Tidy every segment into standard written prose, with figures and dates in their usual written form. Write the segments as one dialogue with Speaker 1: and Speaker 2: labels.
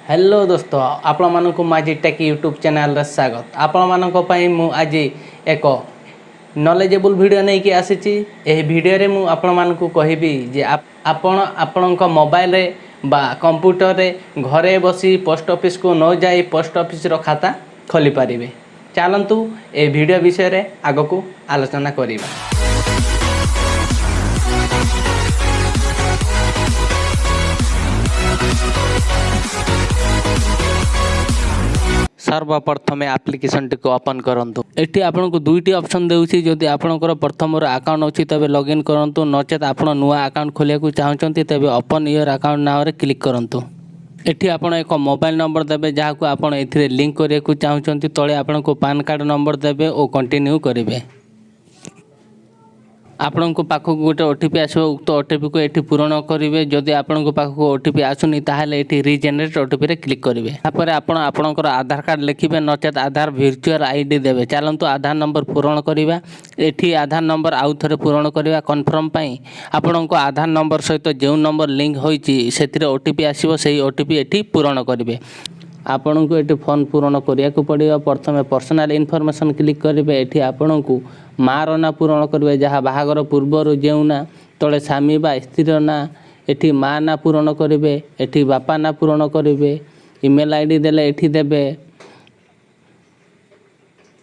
Speaker 1: Hello दोस्तों आपण मानकु माझी टेक यूट्यूब चैनल रे स्वागत। आपण मानक पई मु आज एक नॉलेजेबल वीडियो नहीं कि आसीची। एही वीडियो रे मु आपण मानकु कहिबी जे आपण आपणक मोबाइल रे बा कंप्यूटर रे घरे बसी पोस्ट ऑफिस को न जाई पोस्ट ऑफिस रो खाता खोली पारिबे। चलंतु ए वीडियो विषय रे आगो को आलोचना करिबा। सर्वप्रथमे आप्लिकेशन टी को ओपन करंतु। एठी आपन को दुईटी ऑप्शन देउछि। जदि आपनकर प्रथम रो अकाउंट अछि तबे लॉगिन करंतु, नचेत आपन नुवा अकाउंट खोलिया को चाहउछंती तबे ओपन योर अकाउंट नाउ रे क्लिक करंतु। एठी आपन एक मोबाइल नंबर देबे जहा को आपन एथिरे लिंक करिया को चाहउछंती। तळे आपन को पैन कार्ड नंबर देबे ओ कंटिन्यू करिवे। आपण को पाखक गोटे ओटीपी आसो, उक्त ओटीपी को एठी पूर्ण करिवे। जदि आपण को पाखक ओटीपी आसुनी ताहाले एठी रीजेनरेट ओटीपी रे क्लिक करिवे। तापर आपण आपणकर आधार कार्ड लिखिबे, नचेत आधार वर्चुअल आईडी देबे। चलंतु आधार नंबर पूर्ण करिवा। एठी आधार नंबर आउ थरे पूर्ण करिवा कन्फर्म पई। आपण को आधार नंबर सहित जेउ नंबर लिंक होईची सेथिरे ओटीपी आसीबो, सेही ओटीपी एठी पूर्ण करिवे। आपण को एठी फोन पूर्ण करिया को पड़ियो। प्रथमे पर्सनल इनफॉरमेशन क्लिक करिवे। एठी आपण को मार ना पूर्ण करिवे, जहा बाहागर पूर्व जेउ ना तळे स्वामी बा स्त्री ना एठी माँ ना पूर्ण करिवे। एठी बापा ना पूर्ण करिवे। ईमेल आईडी देले एठी देबे।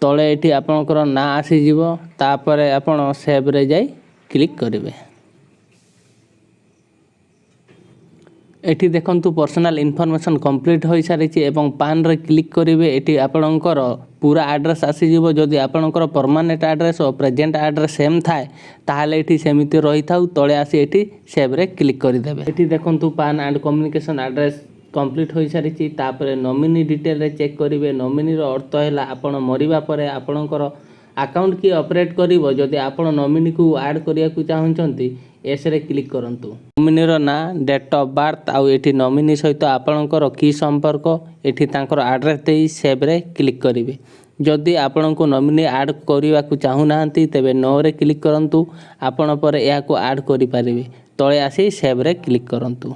Speaker 1: तळे एठी आपणकर ना आसी जीवो। तापरे आपण सेव रे जाई क्लिक करिवे। एठी देखंतु पर्सनल इनफॉरमेशन कंप्लीट होई सारिछि एवं पान रे क्लिक करिवे। एठी आपणकर पूरा एड्रेस आसी जीवो। जदि आपणकर परमानेंट एड्रेस और प्रेजेंट एड्रेस सेम थाए ताहाले एठी सेमिति रही थाउ। तळे आसी एठी सेव रे क्लिक करि देबे। एठी देखंतु पान एंड कम्युनिकेशन एड्रेस कंप्लीट होई सारिछि। तापरे नॉमिनी डिटेल रे चेक करिवे। नॉमिनी रो अर्थ हैला आपण मरिबा परे आपणकर अकाउंट की ऑपरेट करिवो। जदि आपण नॉमिनी को ऐड करिया को चाहउछंती एस रे क्लिक करंतु। नॉमिनी रो ना, डेट ऑफ बर्थ आउ एठी नॉमिनी सहित आपणकर की संपर्क एठी तांकर एड्रेस देई सेव रे क्लिक करिवे। जदि आपण को नॉमिनी ऐड करिवा को चाहू नाहंती तबे नो रे क्लिक करंतु। आपण परे या को ऐड करि पारिबे। तळे आसी सेव रे क्लिक करंतु।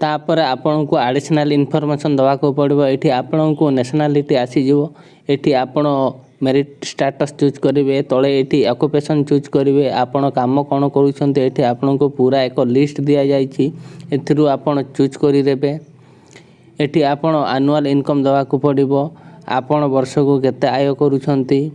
Speaker 1: तापर आपण को एडिशनल इनफॉरमेशन दवा को पड़िबो। एठी आपण को नेशनलिटी आसी जीवो। एठी आपण मेरिट स्टेटस चूज करिवे। तळे एठी ऑक्युपेशन चूज करिवे। आपण काम कोन करूछन्ते एठी आपण को पूरा एक लिस्ट दिया जाईछि। एथिरु आपण चूज करि देबे। एठी आपण एनुअल इनकम दवा को पड़िबो। आपण वर्ष को केते आय करूछन्ती।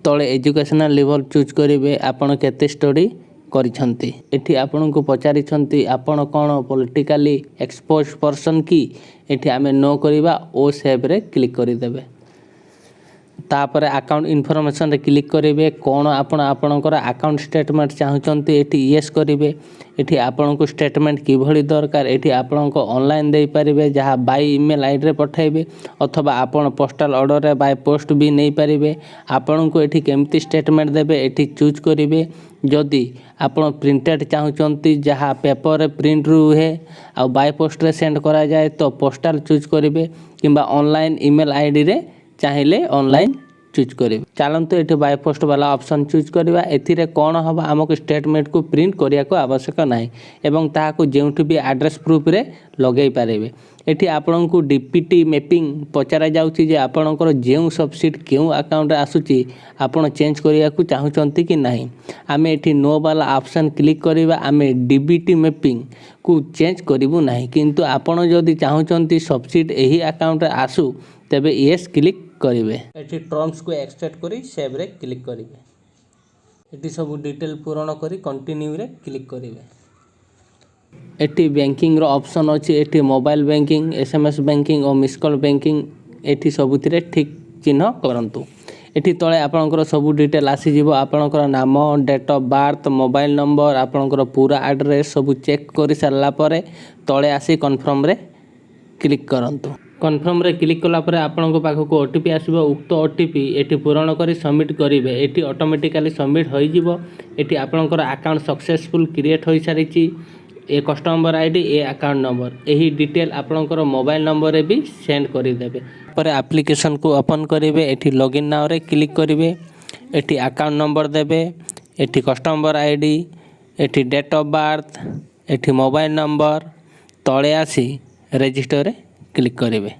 Speaker 1: तळे एजुकेशनल लेवल चूज करिवे। आपण केते स्टडी करिछन्ती। एठी आपण को पचारिछन्ती आपण कोन पॉलिटिकली एक्सपोज पर्सन की। एठी आमे नो करिवा ओ सेव रे क्लिक करि देबे। तापर अकाउंट इनफॉरमेशन रे क्लिक करिवे। कोन आपण आपणकर अकाउंट स्टेटमेंट चाहउछन्ती एठी यस करिवे। एठी आपण को स्टेटमेंट कि भली दरकार एठी आपण को ऑनलाइन देई परिवे, जहा बाय ईमेल आईडी रे पठाइबे अथवा आपण पोस्टल ऑर्डर रे बाय पोस्ट भी नै परिवे। आपण को एठी केमती स्टेटमेंट देबे एठी चूज करिवे। जदि आपण प्रिंटेड चाहउछन्ती जहा पेपर रे प्रिंट रुहे आ बाय पोस्ट रे सेंड करा जाय तो पोस्टल चूज करिवे, किंबा ऑनलाइन ईमेल आईडी रे चाहिले ऑनलाइन चूज करिवे। चलंतु एठी बाय पोस्ट वाला ऑप्शन चूज करिवा। एथिरे कोन हबा हमको स्टेटमेंट को प्रिंट करिया को आवश्यक नाही एवं ताहा को जेउठी भी एड्रेस प्रूफ रे लगेई पारेबे। एठी आपन को डीपीटी मैपिंग पचरा जाउची जे आपनकर जेउ सबसिडी केउ अकाउंट रे आसुची आपण चेंज करिया को चाहउचंती कि नाही। आमे एठी नो वाला ऑप्शन क्लिक करिवा। आमे डीबीटी मैपिंग को चेंज करिवु नाही, किंतु आपण जदी चाहउचंती सबसिडी एही अकाउंट रे आसु तबे यस क्लिक करिवे। एठी टर्म्स को एक्सेप्ट करी सेव रे क्लिक करिवे। एठी सब डिटेल पूर्ण करी कंटिन्यू रे क्लिक करिवे। एठी बैंकिंग रो ऑप्शन अछि। एठी मोबाइल बैंकिंग, एसएमएस बैंकिंग और मिस कॉल बैंकिंग एठी सबुथिरे ठीक चिन्ह करंतु। एठी तळे आपनकर सब डिटेल आसी जीवो। आपनकर नाम, date of birth, mobile number, आपनकर पूरा एड्रेस सब चेक करि सरला परे तळे आसी कन्फर्म रे क्लिक करंतु। कन्फर्म रे क्लिक कला परे आपनको पाखको ओटीपी आसीबो। उक्त ओटीपी एठी पूर्ण करी सबमिट करिवे। एठी ऑटोमेटिकली सबमिट होई जीवो। एठी आपनकर अकाउंट सक्सेसफुल क्रिएट होई सारिछि। ए कस्टमर आईडी, ए अकाउंट नंबर, एही डिटेल आपनकर मोबाइल नंबर रे भी सेंड करि देबे। परे एप्लीकेशन को ओपन करिवे। एठी लॉगिन नाउ रे क्लिक करिवे। एठी अकाउंट नंबर देबे। एठी कस्टमर आईडी, एठी डेट ऑफ बर्थ, एठी मोबाइल नंबर तले आसी रजिस्टर रे क्लिक करेंगे।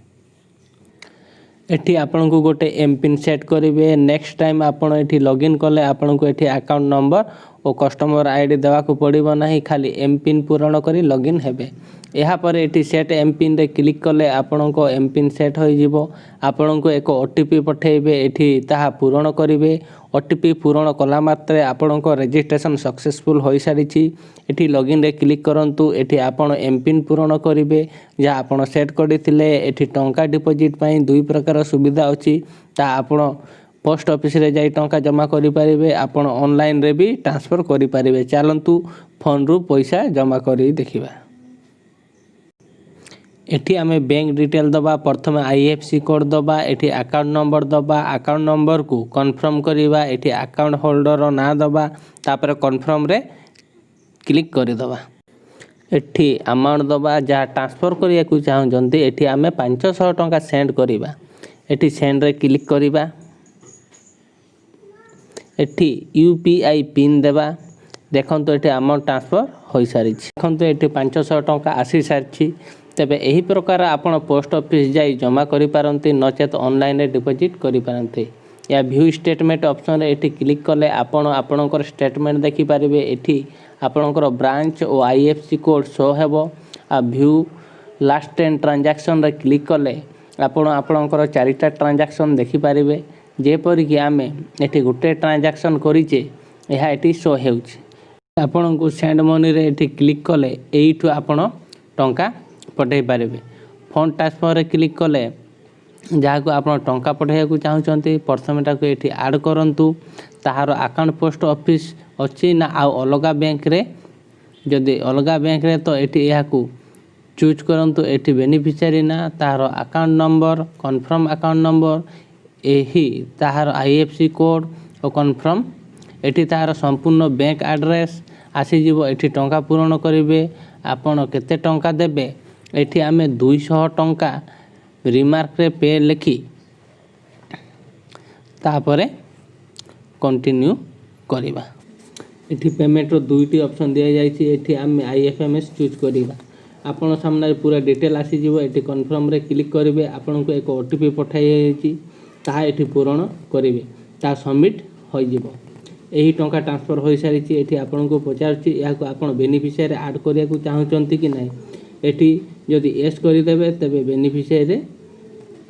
Speaker 1: एठी आपन को गोटे एम पिन सेट करेंगे। नेक्स्ट टाइम आपन एठी लॉगिन कले आपन को एठी अकाउंट नंबर और कस्टमर आईडी देवा को पड़िबो नाही, खाली एम पिन पूरण करी लॉगिन हेबे। यहाँ पर एठी सेट एम पिन रे क्लिक कले आपन को एम पिन सेट हो जिवो। आपन को एक ओटीपी पठेबे, एठी ताहा पूरण करिवे। ओटीपी पूरण कला मात्रे आपन को रजिस्ट्रेशन सक्सेसफुल होई सारिछि। एठी लॉगिन रे क्लिक करंतु। एठी आपन एम पिन पूरण करिवे जा आपन सेट करिथिले। एठी टंका डिपॉजिट पई दुई प्रकार सुविधा अछि। ता आपन पोस्ट ऑफिस रे जाई टंका जमा करि परिबे, आपन ऑनलाइन रे भी ट्रांसफर करि परिबे। चलंतु फोन रु पैसा जमा करि देखिबा। एठी आमे बैंक डिटेल दबा। प्रथमे आईएफसी कोड दबा, एठी अकाउंट नंबर दबा। अकाउंट नंबर को कन्फर्म करिबा। एठी अकाउंट होल्डर ना दबा, तापर कन्फर्म रे क्लिक करि दबा। एठी अमाउंट दबा जा ट्रांसफर करिया को चाहौ जंती। एठी आमे 500 टंका सेंड करिबा। एठी सेंड रे क्लिक करिबा। एठी यूपीआई पिन देबा। देखंतु एठी अमाउंट ट्रांसफर होई सारी छी। देखंतु एठी 500 टंका आसी सारछि। तबे एही प्रकार आपण पोस्ट ऑफिस जाई जमा करि पारंती, नचेत ऑनलाइन रे डिपॉजिट करि पारंती। या व्यू स्टेटमेंट ऑप्शन रे एठी क्लिक कले आपण आपणकर स्टेटमेंट देखि पारिबे। एठी आपणकर ब्रांच और आईएफसी कोड शो हेबो। आ व्यू लास्ट 10 ट्रांजैक्शन रे क्लिक कले आपण आपणकर 4टा ट्रांजैक्शन देखि पारिबे। जेपरि कि आमे एठी गुटे ट्रांजैक्शन करिचे, एहा एठी शो हेउछि। आपण को सेंड मनी रे एठी क्लिक कले एइठु आपण टंका पठेई पारिबे। फंड ट्रांसफर रे क्लिक कले जहाँ को आप टंका पठाइया को चाहते प्रथमेटा को ये आड करंतु। ताहार अकाउंट पोस्ट ऑफिस अच्छी ना आ अलग बैंक रे, जदि अलग बैंक रे तो ये यहाँ को चूज करंतु। एठी बेनिफिशियरी ना ताहार account number, confirm account number, यही ताहार आईएफसी कोड और कन्फर्म। एठी ताहार संपूर्ण बैंक एड्रेस आसीजिवो। एठी टंका पूरण करेंगे। आपण केते टंका देबे, एठी आमे 200 टंका रिमार्क रे पे लिखी तापरे कंटिन्यू करिबा। एठी पेमेंट रो दुईटी ऑप्शन दिया जायछि। एठी आमे आईएफएमएस चूज करिबा। आपण सामने पूरा डिटेल आसी जिवो। एठी कन्फर्म रे क्लिक करिवे। आपण को एक ओटीपी पठाई जायछि, ता एठी पूरण करिवे, ता सबमिट होई जिवो। एही टंका ट्रांसफर होई सारिछि। एठी आपण को पचारछि या को आपण बेनिफिशियरी ऐड करिया को चाहउचंती कि नै। एठी जदि यस करि देबे तबे बेनिफिशियरी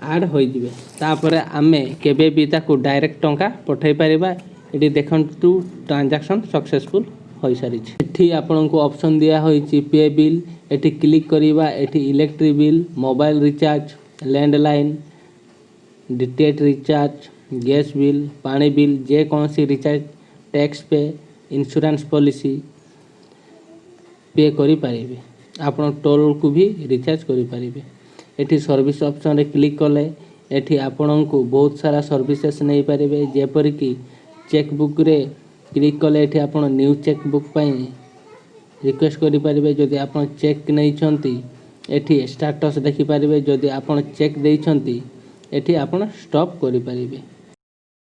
Speaker 1: ऐड होई जिवे। तापरे आमे केबे भी ताको डायरेक्ट टंका पठाई परिबा। एठी देखंतु ट्रांजैक्शन सक्सेसफुल होई सारिछि। एठी आपण को ऑप्शन दिया होईछि पे बिल। एठी क्लिक करिबा। एठी electric bill, mobile recharge, landline, DTH recharge, gas bill, पानी बिल, जे कोनसी रिचार्ज, टैक्स पे, इंश्योरेंस पॉलिसी पे करि पारिबे। आपण टोल को भी रिचार्ज करि पारिबे। एठी सर्विस ऑप्शन रे क्लिक कले एठी आपण को बहुत सारा सर्विसेस नै पारिबे। जेपरि कि चेकबुक रे क्लिक कले एठी आपण न्यू चेकबुक पई रिक्वेस्ट करि पारिबे। जदि आपण चेक नै छंती एठी स्टेटस देखि पारिबे। जदि आपण चेक देइ छंती एठी आपण स्टॉप करि पारिबे।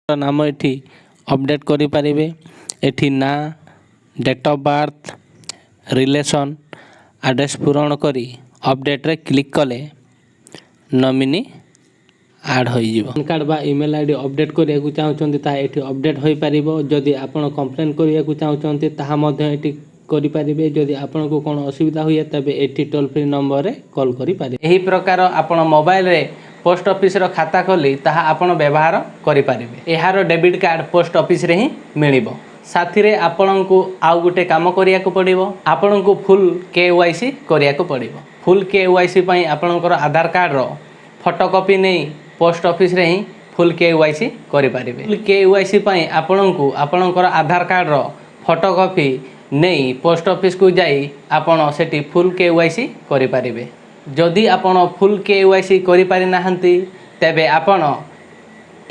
Speaker 1: नाम एठी अपडेट करि पारिबे। एठी ना, date of birth, relation, address पूरण करी अपडेट रे क्लिक कले नॉमिनी ऐड होई जिवो। पैन कार्ड बा ईमेल आईडी अपडेट करिया को चाहउचंती ता एठी अपडेट होई पारिबो। जदि आपण कंप्लेन करिया को चाहउचंती ताहा मध्ये एठी करि पारिबे। जदि आपण को कोन असुविधा होय तबे एठी टोल फ्री नंबर रे कॉल करि पारिबे। एही प्रकार आपण मोबाइल रे पोस्ट ऑफिस रो खाता खोली ताहा आपण व्यवहार करि पारिबे। एहारो डेबिट कार्ड पोस्ट ऑफिस रे ही मिलिबो। साथी रे आपण को आउ गुटे काम करिया को पड़िबो। आपण को फुल केवाईसी करिया को पड़िबो। फुल केवाईसी पई आपणकर आधार कार्ड रो फोटोकॉपी नै पोस्ट ऑफिस रे ही फुल केवाईसी करि पारिबे। फुल केवाईसी पई आपण को आपणकर आधार कार्ड रो फोटोकॉपी नै पोस्ट ऑफिस को जाई आपण सेठी फुल केवाईसी करि पारिबे। जदि आपण फुल केवाईसी करि पारि नाहंती तबे आपण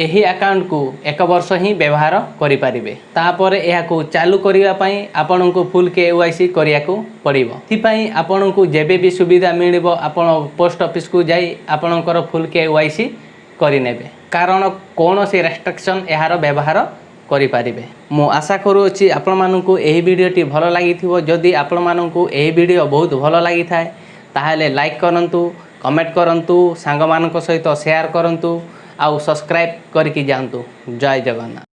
Speaker 1: एही अकाउंट को 1 वर्ष ही व्यवहार करि पारिबे। तापर एहा को चालू करिवा पई आपण को फुल केवाईसी करिया को पड़िबो। थि पई आपण को जेबे भी सुविधा मिलिबो आपण पोस्ट ऑफिस को जाई आपणकर फुल केवाईसी करि नेबे। कारण कोनोसी रेस्ट्रिक्शन एहार व्यवहार କରିପାରିବେ। ମୁଁ ଆଶା କରୁଅଛି ଆପଣମାନଙ୍କୁ ଏହି ଭିଡ଼ିଓଟି ଭଲ ଲାଗିଥିବ। ଯଦି ଆପଣମାନଙ୍କୁ ଏହି ଭିଡ଼ିଓ ବହୁତ ଭଲ ଲାଗିଥାଏ ତାହେଲେ ଲାଇକ୍ କରନ୍ତୁ, କମେଣ୍ଟ କରନ୍ତୁ, ସାଙ୍ଗମାନଙ୍କ ସହିତ ସେୟାର କରନ୍ତୁ ଆଉ ସବସ୍କ୍ରାଇବ୍ କରିକି ଯାଆନ୍ତୁ। ଜୟ ଜଗନ୍ନାଥ।